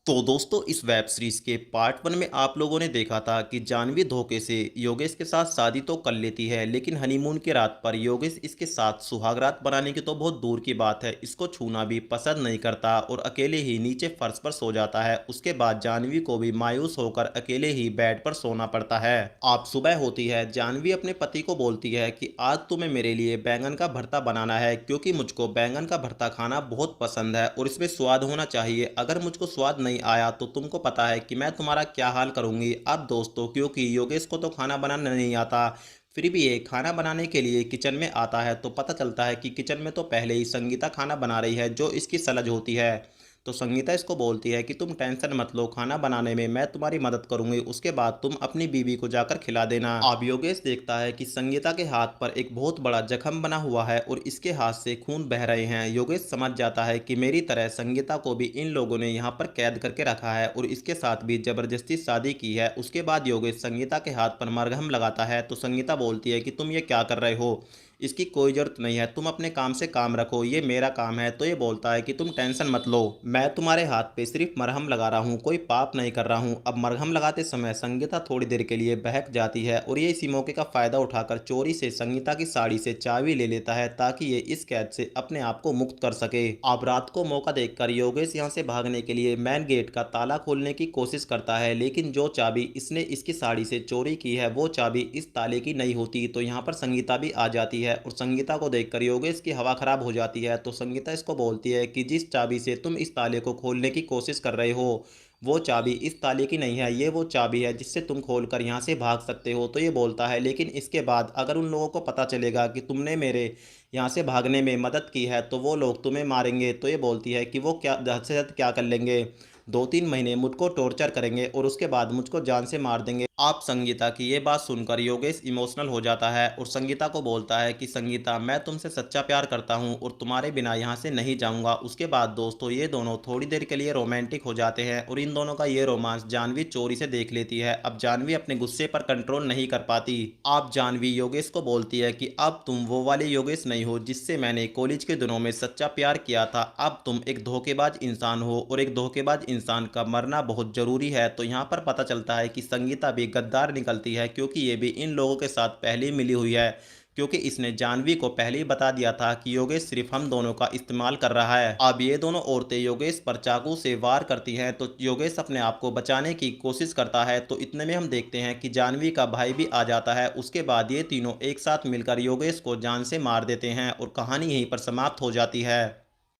तो दोस्तों इस वेब सीरीज के पार्ट 1 में आप लोगों ने देखा था कि जानवी धोखे से योगेश के साथ शादी तो कर लेती है, लेकिन हनीमून की रात पर योगेश इसके साथ सुहाग रात बनाने की तो बहुत दूर की बात है, इसको छूना भी पसंद नहीं करता और अकेले ही नीचे फर्श पर सो जाता है। उसके बाद जानवी को भी मायूस होकर अकेले ही बेड पर सोना पड़ता है। आप सुबह होती है, जानवी अपने पति को बोलती है कि आज तुम्हें मेरे लिए बैंगन का भरता बनाना है, क्योंकि मुझको बैंगन का भरता खाना बहुत पसंद है और इसमें स्वाद होना चाहिए। अगर मुझको स्वाद नहीं आया तो तुमको पता है कि मैं तुम्हारा क्या हाल करूंगी। अब दोस्तों क्योंकि योगेश को तो खाना बनाना नहीं आता, फिर भी ये खाना बनाने के लिए किचन में आता है तो पता चलता है कि किचन में तो पहले ही संगीता खाना बना रही है, जो इसकी सलज होती है। तो संगीता इसको बोलती है कि तुम टेंशन मत लो, खाना बनाने में मैं तुम्हारी मदद करूंगी, उसके बाद तुम अपनी बीवी को जाकर खिला देना। अब योगेश देखता है कि संगीता के हाथ पर एक बहुत बड़ा जख्म बना हुआ है और इसके हाथ से खून बह रहे हैं। योगेश समझ जाता है कि मेरी तरह संगीता को भी इन लोगों ने यहाँ पर कैद करके रखा है और इसके साथ भी जबरदस्ती शादी की है। उसके बाद योगेश संगीता के हाथ पर मरहम लगाता है तो संगीता बोलती है कि तुम ये क्या कर रहे हो, इसकी कोई ज़रूरत नहीं है, तुम अपने काम से काम रखो, ये मेरा काम है। तो ये बोलता है कि तुम टेंशन मत लो, मैं तुम्हारे हाथ पे सिर्फ मरहम लगा रहा हूँ, कोई पाप नहीं कर रहा हूँ। अब मरहम लगाते समय संगीता थोड़ी देर के लिए बहक जाती है और ये इसी मौके का फ़ायदा उठाकर चोरी से संगीता की साड़ी से चाबी ले लेता है ताकि ये इस कैद से अपने आप को मुक्त कर सके। अब रात को मौका देखकर योगेश यहाँ से भागने के लिए मेन गेट का ताला खोलने की कोशिश करता है, लेकिन जो चाबी इसने इसकी साड़ी से चोरी की है वो चाबी इस ताले की नहीं होती। तो यहाँ पर संगीता भी आ जाती है और संगीता को देखकर योगेश की हवा खराब हो जाती है। तो संगीता इसको बोलती है कि जिस चाबी से तुम इस ताले को खोलने की कोशिश कर रहे हो वो चाबी इस ताले की नहीं है, ये वो चाबी है जिससे तुम खोलकर यहाँ से भाग सकते हो। तो ये बोलता है लेकिन इसके बाद अगर उन लोगों को पता चलेगा कि तुमने मेरे यहाँ से भागने में मदद की है तो वो लोग तुम्हें मारेंगे। तो ये बोलती है कि वो क्या हद से हद क्या कर लेंगे, 2-3 महीने मुझको टॉर्चर करेंगे और उसके बाद मुझको जान से मार देंगे। आप संगीता की ये बात सुनकर योगेश इमोशनल हो जाता है और संगीता को बोलता है कि संगीता मैं तुमसे सच्चा प्यार करता हूँ और तुम्हारे बिना यहाँ से नहीं जाऊँगा। उसके बाद दोस्तों ये दोनों थोड़ी देर के लिए रोमांटिक हो जाते हैं और इन दोनों का ये रोमांस जानवी चोरी से देख लेती है। अब जानवी अपने गुस्से पर कंट्रोल नहीं कर पाती। आप जानवी योगेश को बोलती है कि अब तुम वो वाले योगेश नहीं हो जिससे मैंने कॉलेज के दिनों में सच्चा प्यार किया था, अब तुम एक धोखेबाज इंसान हो और एक धोखेबाज इंसान का मरना बहुत ज़रूरी है। तो यहाँ पर पता चलता है कि संगीता भी गद्दार निकलती है, क्योंकि ये भी इन लोगों के साथ पहले ही मिली हुई है, क्योंकि इसने जानवी को पहले ही बता दिया था कि योगेश सिर्फ हम दोनों का इस्तेमाल कर रहा है। अब ये दोनों औरतें योगेश पर चाकू से वार करती हैं तो योगेश अपने आप को बचाने की कोशिश करता है। तो इतने में हम देखते हैं कि जानवी का भाई भी आ जाता है। उसके बाद ये तीनों एक साथ मिलकर योगेश को जान से मार देते हैं और कहानी यहीं पर समाप्त हो जाती है।